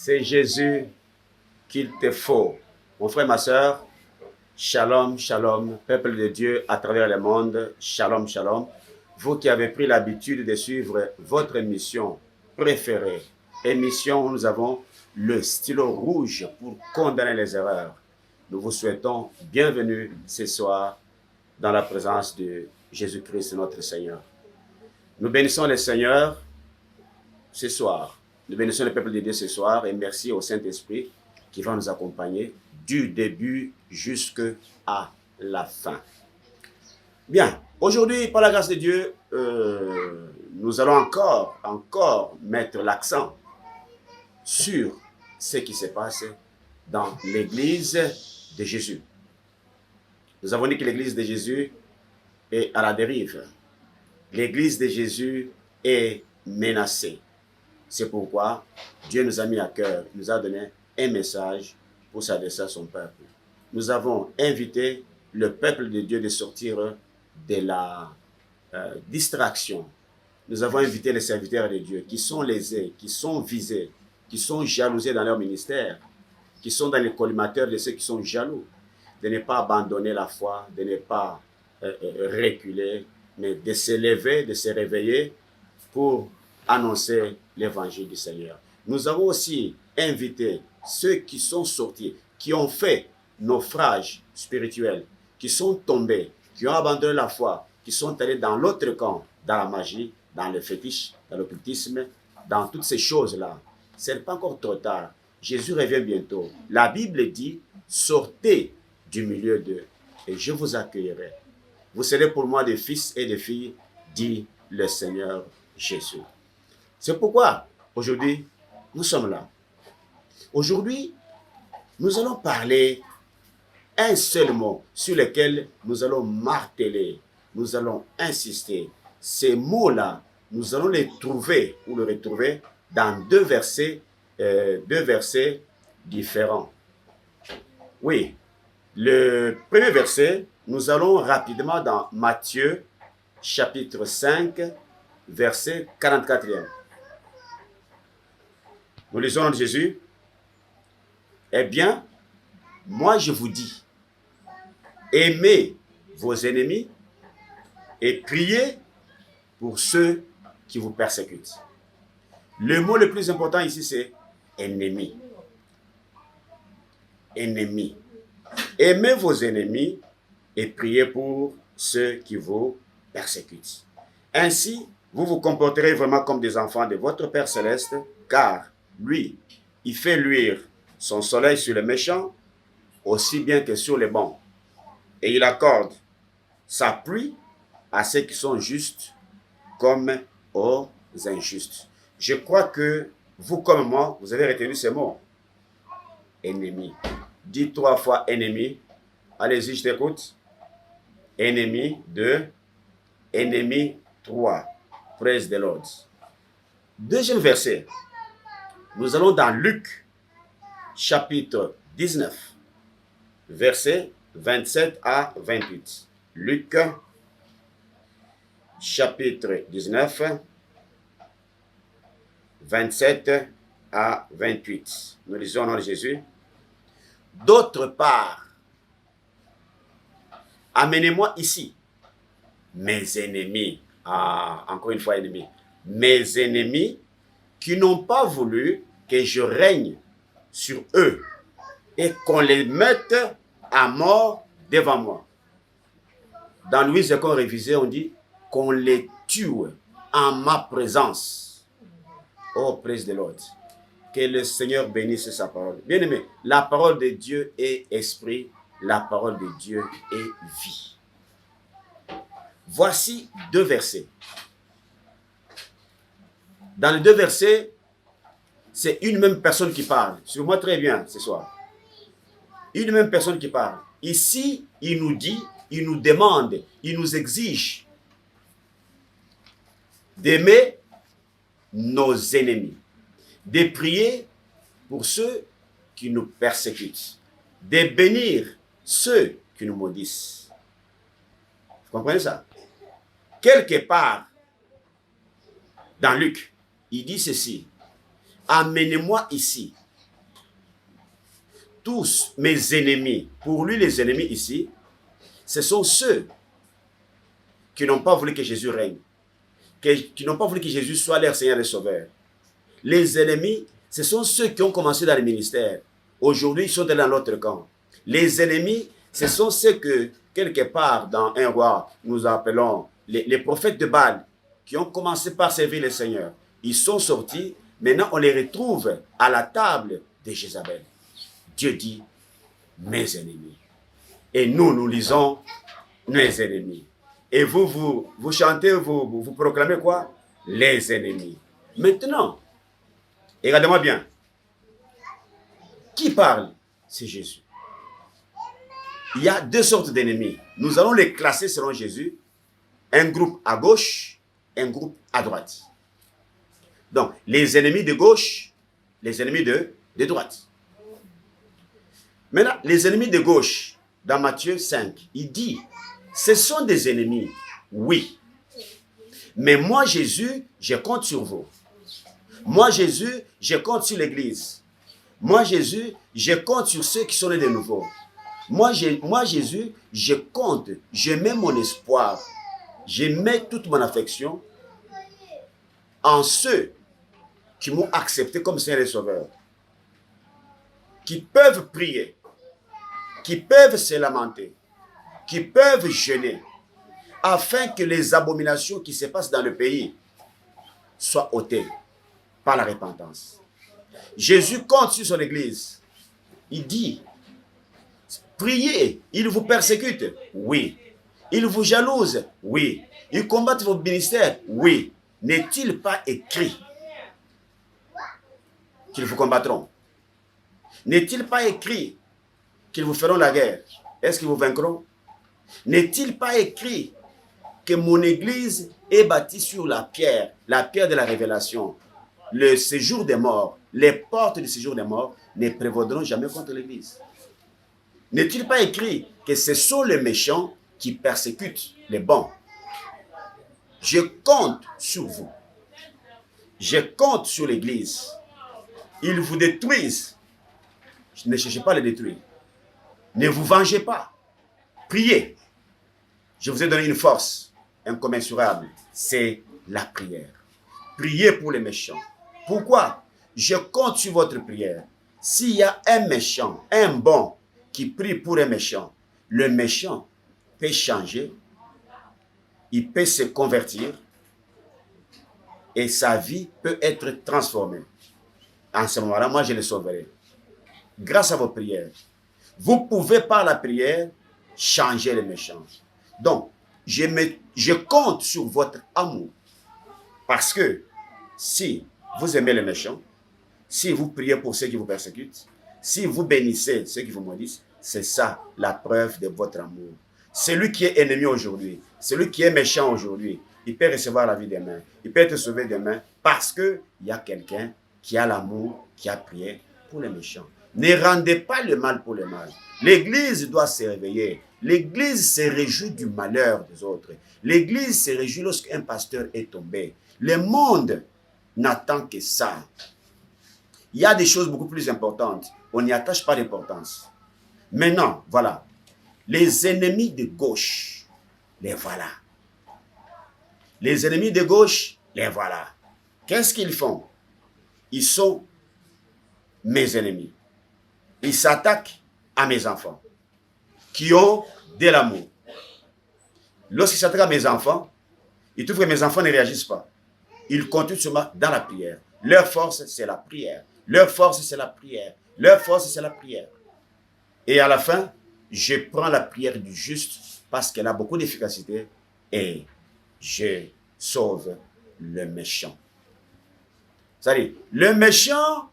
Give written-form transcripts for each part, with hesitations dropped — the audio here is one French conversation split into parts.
C'est Jésus qu'il te faut. Mon frère, ma soeur, shalom, shalom, peuple de Dieu à travers le monde, shalom, shalom. Vous qui avez pris l'habitude de suivre votre émission préférée, émission où nous avons le stylo rouge pour condamner les erreurs. Nous vous souhaitons bienvenue ce soir dans la présence de Jésus-Christ, notre Seigneur. Nous bénissons le Seigneur ce soir. Nous bénissons le peuple de Dieu ce soir et merci au Saint-Esprit qui va nous accompagner du début jusqu'à la fin. Bien, aujourd'hui, par la grâce de Dieu, nous allons encore mettre l'accent sur ce qui se passe dans l'église de Jésus. Nous avons dit que l'église de Jésus est à la dérive. L'église de Jésus est menacée. C'est pourquoi Dieu nous a mis à cœur, nous a donné un message pour s'adresser à son peuple. Nous avons invité le peuple de Dieu de sortir de la distraction. Nous avons invité les serviteurs de Dieu qui sont lésés, qui sont visés, qui sont jalousés dans leur ministère, qui sont dans les collimateurs de ceux qui sont jaloux, de ne pas abandonner la foi, de ne pas reculer, mais de se lever, de se réveiller pour annoncer l'évangile du Seigneur. Nous avons aussi invité ceux qui sont sortis, qui ont fait naufrage spirituel, qui sont tombés, qui ont abandonné la foi, qui sont allés dans l'autre camp, dans la magie, dans le fétiche, dans l'occultisme, dans toutes ces choses-là. Ce n'est pas encore trop tard. Jésus revient bientôt. La Bible dit, sortez du milieu d'eux et je vous accueillerai. Vous serez pour moi des fils et des filles, dit le Seigneur Jésus. C'est pourquoi, aujourd'hui, nous sommes là. Aujourd'hui, nous allons parler un seul mot sur lequel nous allons marteler, nous allons insister. Ces mots-là, nous allons les trouver ou les retrouver dans deux versets différents. Oui, le premier verset, nous allons rapidement dans Matthieu, chapitre 5, verset 44e. Nous lisons de Jésus. Eh bien, moi je vous dis, aimez vos ennemis et priez pour ceux qui vous persécutent. Le mot le plus important ici, c'est ennemi. Ennemi. Aimez vos ennemis et priez pour ceux qui vous persécutent. Ainsi, vous vous comporterez vraiment comme des enfants de votre Père Céleste, car lui, il fait luire son soleil sur les méchants, aussi bien que sur les bons. Et il accorde sa pluie à ceux qui sont justes comme aux injustes. Je crois que vous comme moi, vous avez retenu ces mots. Ennemi. Dis 3 fois ennemi. Allez-y, je t'écoute. Ennemi 2. Ennemi 3. Praise the Lord. Deuxième verset. Nous allons dans Luc, chapitre 19, versets 27 à 28. Luc, chapitre 19, 27 à 28. Nous lisons au nom de Jésus. D'autre part, amenez-moi ici mes ennemis. Ah, encore une fois ennemis. Mes ennemis qui n'ont pas voulu que je règne sur eux et qu'on les mette à mort devant moi. Dans Louis Zécon révisé, on dit qu'on les tue en ma présence. Oh, praise the Lord. Que le Seigneur bénisse sa parole. Bien aimé, la parole de Dieu est esprit, la parole de Dieu est vie. Voici 2 versets. Dans les 2 versets, c'est une même personne qui parle. Suivez-moi très bien ce soir. Une même personne qui parle. Ici, il nous dit, il nous demande, il nous exige d'aimer nos ennemis, de prier pour ceux qui nous persécutent, de bénir ceux qui nous maudissent. Vous comprenez ça? Quelque part, dans Luc, il dit ceci. Amenez-moi ici tous mes ennemis. Pour lui, les ennemis ici, ce sont ceux qui n'ont pas voulu que Jésus règne, qui n'ont pas voulu que Jésus soit leur Seigneur et Sauveur. Les ennemis, ce sont ceux qui ont commencé dans le ministère. Aujourd'hui, ils sont dans l'autre camp. Les ennemis, ce sont ceux que, quelque part dans un roi, nous appelons les prophètes de Baal, qui ont commencé par servir le Seigneur. Ils sont sortis, maintenant on les retrouve à la table de Jézabel. Dieu dit, mes ennemis. Et nous lisons, mes ennemis. Et vous chantez, vous proclamez quoi? Les ennemis. Maintenant, regardez-moi bien. Qui parle? C'est Jésus. Il y a deux sortes d'ennemis. Nous allons les classer selon Jésus. Un groupe à gauche, un groupe à droite. Donc, les ennemis de gauche, les ennemis de droite. Maintenant, les ennemis de gauche, dans Matthieu 5, il dit, ce sont des ennemis, oui. Mais moi, Jésus, je compte sur vous. Moi, Jésus, je compte sur l'Église. Moi, Jésus, je compte sur ceux qui sont nés de nouveau. Moi, Jésus, je compte, je mets mon espoir, je mets toute mon affection en ceux qui m'ont accepté comme Seigneur et Sauveur, qui peuvent prier, qui peuvent se lamenter, qui peuvent jeûner, afin que les abominations qui se passent dans le pays soient ôtées par la repentance. Jésus compte sur son Église. Il dit, priez, ils vous persécutent, oui. Ils vous jalousent, oui. Ils combattent vos ministères, oui. N'est-il pas écrit qu'ils vous combattront? N'est-il pas écrit qu'ils vous feront la guerre? Est-ce qu'ils vous vaincront? N'est-il pas écrit que mon Église est bâtie sur la pierre de la révélation? Le séjour des morts, les portes du séjour des morts ne prévaudront jamais contre l'Église. N'est-il pas écrit que ce sont les méchants qui persécutent les bons? Je compte sur vous. Je compte sur l'Église. Ils vous détruisent. Ne cherchez pas à les détruire. Ne vous vengez pas. Priez. Je vous ai donné une force incommensurable. C'est la prière. Priez pour les méchants. Pourquoi? Je compte sur votre prière. S'il y a un méchant, un bon, qui prie pour un méchant, le méchant peut changer, il peut se convertir et sa vie peut être transformée. En ce moment-là, moi, je le sauverai. Grâce à vos prières. Vous pouvez par la prière changer les méchants. Donc, je compte sur votre amour. Parce que si vous aimez les méchants, si vous priez pour ceux qui vous persécutent, si vous bénissez ceux qui vous maudissent, c'est ça la preuve de votre amour. Celui qui est ennemi aujourd'hui, celui qui est méchant aujourd'hui, il peut recevoir la vie demain, il peut être sauvé demain parce qu'il y a quelqu'un qui a l'amour, qui a prié pour les méchants. Ne rendez pas le mal pour le mal. L'Église doit se réveiller. L'Église se réjouit du malheur des autres. L'Église se réjouit lorsqu'un pasteur est tombé. Le monde n'attend que ça. Il y a des choses beaucoup plus importantes. On n'y attache pas d'importance. Maintenant, voilà. Les ennemis de gauche, les voilà. Les ennemis de gauche, les voilà. Qu'est-ce qu'ils font? Ils sont mes ennemis. Ils s'attaquent à mes enfants qui ont de l'amour. Lorsqu'ils s'attaquent à mes enfants, ils trouvent que mes enfants ne réagissent pas. Ils continuent seulement dans la prière. Leur force, c'est la prière. Leur force, c'est la prière. Leur force, c'est la prière. Et à la fin, je prends la prière du juste parce qu'elle a beaucoup d'efficacité et je sauve le méchant. C'est-à-dire, le méchant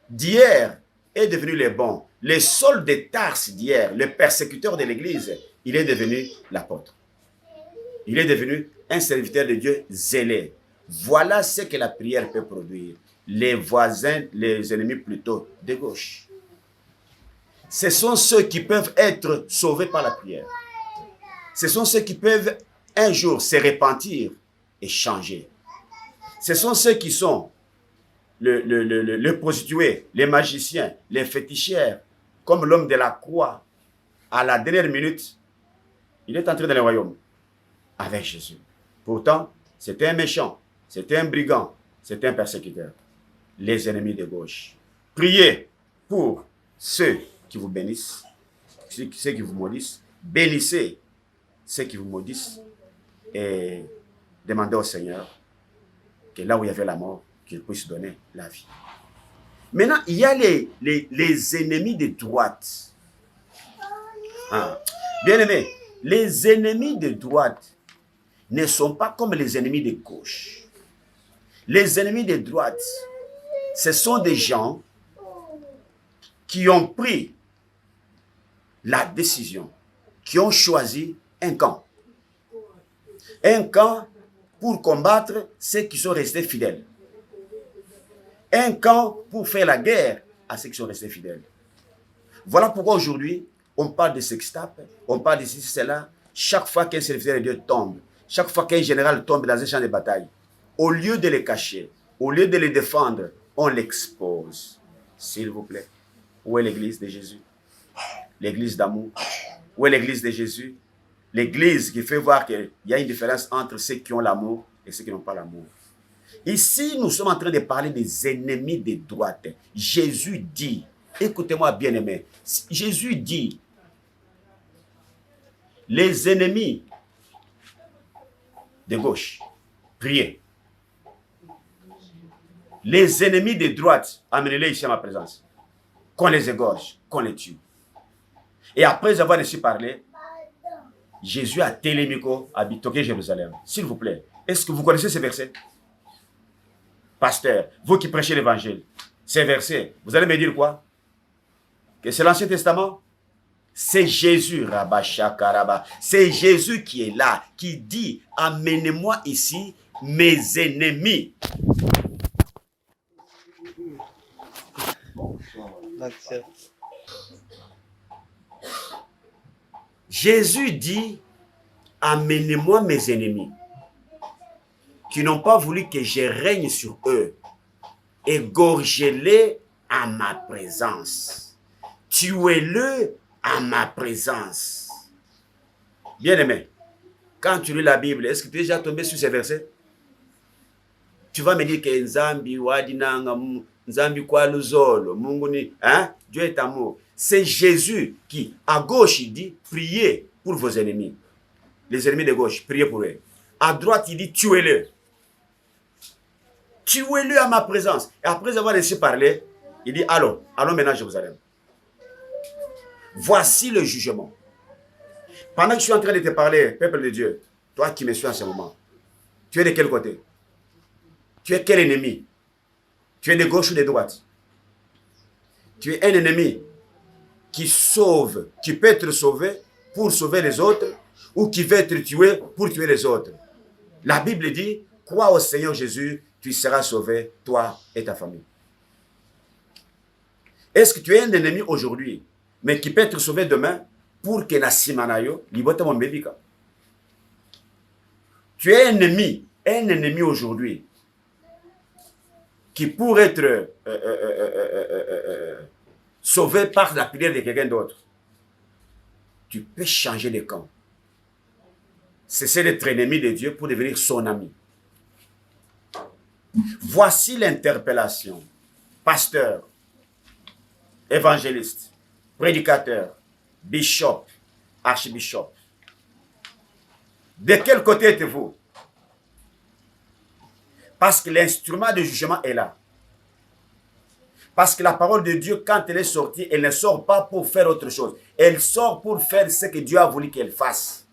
d'hier est devenu le bon. Le Saul de Tarse d'hier, le persécuteur de l'Église, il est devenu l'apôtre. Il est devenu un serviteur de Dieu zélé. Voilà ce que la prière peut produire. Les voisins, les ennemis plutôt de gauche. Ce sont ceux qui peuvent être sauvés par la prière. Ce sont ceux qui peuvent un jour se repentir et changer. Ce sont ceux qui sont les prostituées, les magiciens, les féticheurs, comme l'homme de la croix, à la dernière minute, il est entré dans le royaume avec Jésus. Pourtant, c'était un méchant, c'était un brigand, c'était un persécuteur. Les ennemis de gauche. Priez pour ceux qui vous bénissent, ceux qui vous maudissent. Bénissez ceux qui vous maudissent et demandez au Seigneur que là où il y avait la mort, qu'il puisse donner la vie. Maintenant, il y a les ennemis de droite. Ah. Bien aimé, les ennemis de droite ne sont pas comme les ennemis de gauche. Les ennemis de droite, ce sont des gens qui ont pris la décision, qui ont choisi un camp. Un camp pour combattre ceux qui sont restés fidèles. Un camp pour faire la guerre à ceux qui sont restés fidèles. Voilà pourquoi aujourd'hui, on parle de sextape, on parle de ceci, cela. Chaque fois qu'un serviteur de Dieu tombe, chaque fois qu'un général tombe dans un champ de bataille, au lieu de les cacher, au lieu de les défendre, on l'expose. S'il vous plaît, où est l'église de Jésus? L'église d'amour. Où est l'église de Jésus? L'église qui fait voir qu'il y a une différence entre ceux qui ont l'amour et ceux qui n'ont pas l'amour. Ici, nous sommes en train de parler des ennemis de droite. Jésus dit, écoutez-moi bien aimé, Jésus dit, les ennemis de gauche, priez. Les ennemis de droite, amenez-les ici à ma présence. Qu'on les égorge, qu'on les tue. Et après avoir laissé parler, Jésus a télémico à Bitoké, Jérusalem. S'il vous plaît, est-ce que vous connaissez ces versets? Pasteur, vous qui prêchez l'évangile, ces versets, vous allez me dire quoi? Que c'est l'Ancien Testament? C'est Jésus, Rabashakaraba. C'est Jésus qui est là, qui dit, amenez-moi ici mes ennemis. Jésus dit, amenez-moi mes ennemis, qui n'ont pas voulu que je règne sur eux. Égorgez-les à ma présence. Tuez-le à ma présence. Bien aimé, quand tu lis la Bible, est-ce que tu es déjà tombé sur ces versets? Tu vas me dire que Nzambi wadinanga, Nzambi kwa luzolo, Munguni, hein? Dieu est amour. C'est Jésus qui, à gauche, il dit, priez pour vos ennemis. Les ennemis de gauche, priez pour eux. À droite, il dit, tuez-le. Tuez-le à ma présence. Et après avoir laissé parler, il dit, allons maintenant à Jérusalem. Voici le jugement. Pendant que je suis en train de te parler, peuple de Dieu, toi qui me suis en ce moment, tu es de quel côté? Tu es quel ennemi? Tu es de gauche ou de droite? Tu es un ennemi qui sauve, qui peut être sauvé pour sauver les autres, ou qui veut être tué pour tuer les autres. La Bible dit, crois au Seigneur Jésus, tu seras sauvé, toi et ta famille. Est-ce que tu es un ennemi aujourd'hui, mais qui peut être sauvé demain pour que la simanayo, libote mon bébika? Tu es un ennemi aujourd'hui, qui pourrait être sauvé par la prière de quelqu'un d'autre. Tu peux changer de camp. Cesser d'être ennemi de Dieu pour devenir son ami. Voici l'interpellation. Pasteur, évangéliste, prédicateur, bishop, archbishop. De quel côté êtes-vous? Parce que l'instrument de jugement est là. Parce que la parole de Dieu, quand elle est sortie, elle ne sort pas pour faire autre chose. Elle sort pour faire ce que Dieu a voulu qu'elle fasse.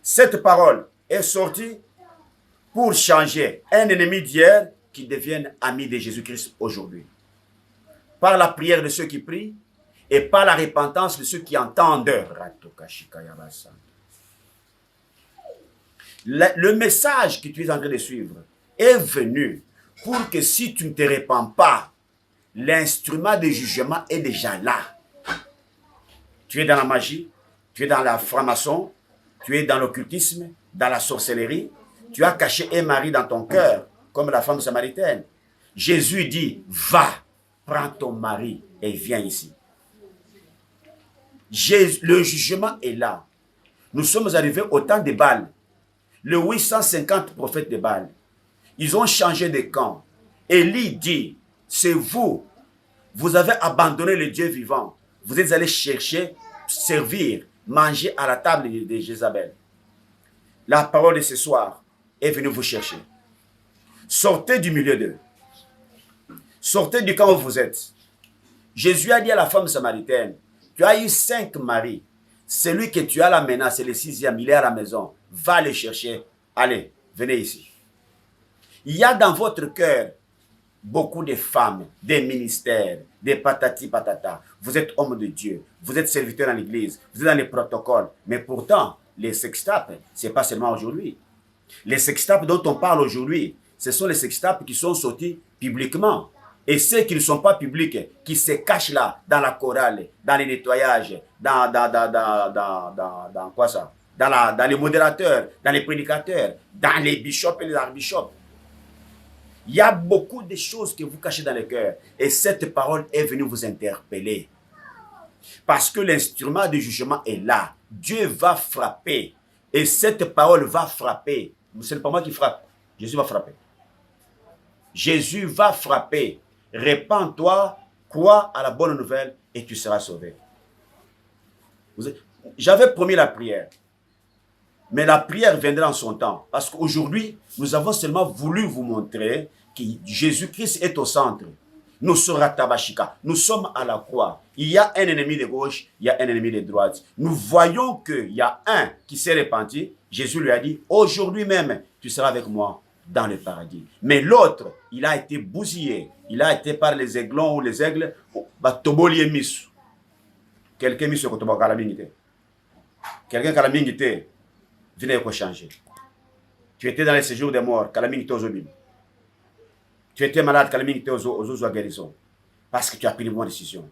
Cette parole est sortie pour changer un ennemi d'hier qui devienne ami de Jésus-Christ aujourd'hui. Par la prière de ceux qui prient et par la repentance de ceux qui entendent. Le message que tu es en train de suivre est venu pour que si tu ne te répands pas, l'instrument de jugement est déjà là. Tu es dans la magie, tu es dans la franc-maçon, tu es dans l'occultisme, dans la sorcellerie. Tu as caché un mari dans ton cœur, comme la femme samaritaine. Jésus dit, va. prends ton mari et viens ici. Le jugement est là. Nous sommes arrivés au temps de Baal. Les 850 prophètes de Baal, ils ont changé de camp. Élie dit, c'est vous, vous avez abandonné le Dieu vivant. Vous êtes allés chercher, servir, manger à la table de Jézabel. La parole de ce soir est venue vous chercher. Sortez du milieu d'eux. Sortez du camp où vous êtes. Jésus a dit à la femme samaritaine, tu as eu 5 maris. Celui que tu as là maintenant, c'est le 6e, il est à la maison. Va le chercher. Allez, venez ici. Il y a dans votre cœur beaucoup de femmes, des ministères, des patati patata. Vous êtes homme de Dieu, vous êtes serviteur dans l'église, vous êtes dans les protocoles. Mais pourtant, les sextapes, ce n'est pas seulement aujourd'hui. Les sextapes dont on parle aujourd'hui, ce sont les sextapes qui sont sortis publiquement. Et ceux qui ne sont pas publics, qui se cachent là, dans la chorale, dans les nettoyages, dans quoi ça? Dans les modérateurs, dans les prédicateurs, dans les bishops et les archbishops. Il y a beaucoup de choses que vous cachez dans le cœur. Et cette parole est venue vous interpeller. Parce que l'instrument de jugement est là. Dieu va frapper. Et cette parole va frapper. Ce n'est pas moi qui frappe. Jésus va frapper. Jésus va frapper. Répands-toi, crois à la bonne nouvelle et tu seras sauvé. J'avais promis la prière. Mais la prière viendra en son temps. Parce qu'aujourd'hui, nous avons seulement voulu vous montrer que Jésus-Christ est au centre. Nous sommes Ratabashika. Nous sommes à la croix. Il y a un ennemi de gauche, il y a un ennemi de droite. Nous voyons qu'il y a un qui s'est repenti. Jésus lui a dit, aujourd'hui même, tu seras avec moi dans le paradis. Mais l'autre, il a été bousillé. Il a été par les aiglons ou les aigles. Quelqu'un mis sur le côté de quelqu'un qui a la mingité. Venez quoi changer. Tu étais dans les séjours des morts, calamité aux obim. Tu étais malade, calamité aux guérison. Parce que tu as pris une bonne décision.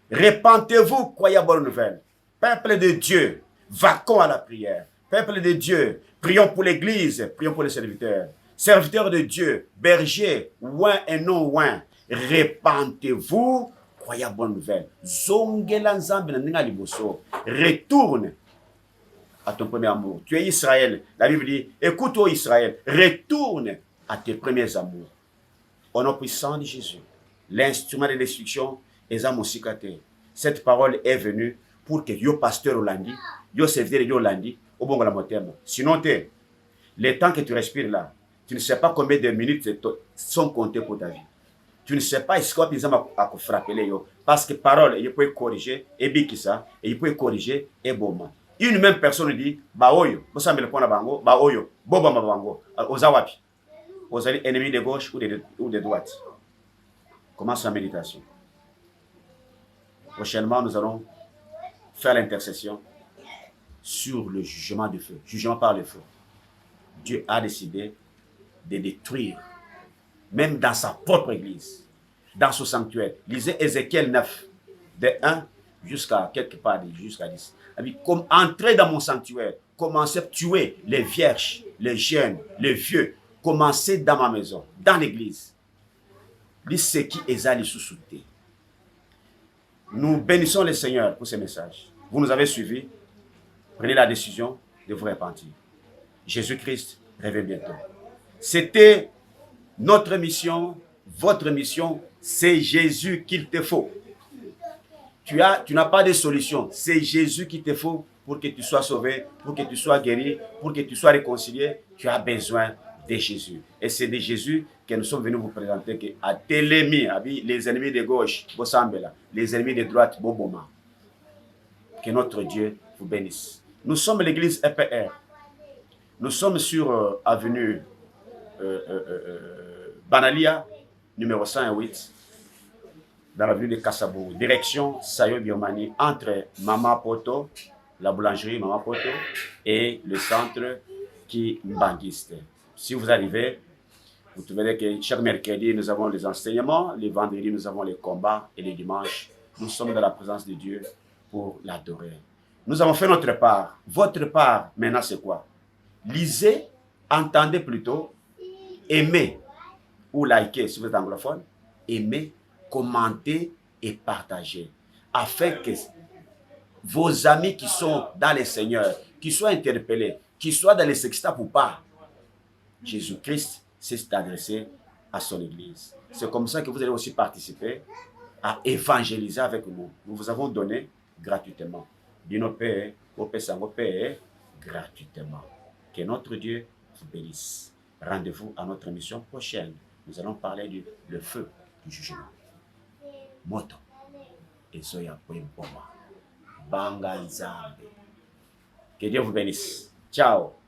Répentez-vous, croyez à bonne nouvelle. Peuple de Dieu, vaquons à la prière. Peuple de Dieu, prions pour l'église, prions pour les serviteurs. Serviteurs de Dieu, bergers, ouin et non ouin. Répentez-vous, croyez à bonne nouvelle. Retourne à ton premier amour. Tu es Israël. La Bible dit, écoute, ô Israël, retourne à tes premiers amours. Au nom puissant de Jésus, l'instrument de destruction est à mon cicaté. Cette parole est venue pour que yo pasteur Olandi, yo serviteur yo Olandi, au bon la motem. Sinon, les temps que tu respires là, tu ne sais pas combien de minutes sont comptées pour ta vie. Tu ne sais pas ce qu'on peut frapper. Parce que parole, il peut corriger, et bikisa, et il peut corriger, et bon. Une même personne dit, bah oyo, vous savez le point de bango, bah oyo, boba ma bango, aux awapi, aux ennemis de gauche ou de droite. Commence la méditation. Prochainement, nous allons faire l'intercession sur le jugement du feu, jugement par le feu. Dieu a décidé de détruire, même dans sa propre église, dans son sanctuaire. Lisez Ézéchiel 9, de 1 jusqu'à quelque part, jusqu'à 10. Comme entrer dans mon sanctuaire, commencer à tuer les vierges, les jeunes, les vieux, commencer dans ma maison, dans l'église. Lisez ce qui est allé sous-souté. Nous bénissons le Seigneur pour ce message. Vous nous avez suivis. Prenez la décision de vous repentir. Jésus-Christ revient bientôt. C'était notre mission, votre mission. C'est Jésus qu'il te faut. Tu n'as pas de solution. C'est Jésus qu'il te faut pour que tu sois sauvé, pour que tu sois guéri, pour que tu sois réconcilié. Tu as besoin de Jésus. Et c'est de Jésus que nous sommes venus vous présenter que à Télémi, les ennemis de gauche, les ennemis de droite, Boboma. Que notre Dieu vous bénisse. Nous sommes l'église EPR. Nous sommes sur avenue Banalia, numéro 108, dans l'avenue de Kassabou, direction Sayo Birmanie, entre Mama Poto, la boulangerie Mama Poto, et le centre qui banquiste. Si vous arrivez, vous trouverez que chaque mercredi, nous avons les enseignements, les vendredis, nous avons les combats, et les dimanches, nous sommes dans la présence de Dieu pour l'adorer. Nous avons fait notre part. Votre part, maintenant, c'est quoi? Lisez, entendez plutôt, aimez, ou likez si vous êtes anglophone, aimez, commentez et partagez, afin que vos amis qui sont dans les Seigneurs, qui soient interpellés, qui soient dans les sextapes ou pas, Jésus-Christ s'est adressé à son Église. C'est comme ça que vous allez aussi participer à évangéliser avec nous. Nous vous avons donné gratuitement. Dino Père, au Père, gratuitement. Que notre Dieu vous bénisse. Rendez-vous à notre émission prochaine. Nous allons parler du le feu du jugement. Moto. Et Zoya Boma. Banga Nzambe. Que Dieu vous bénisse. Ciao.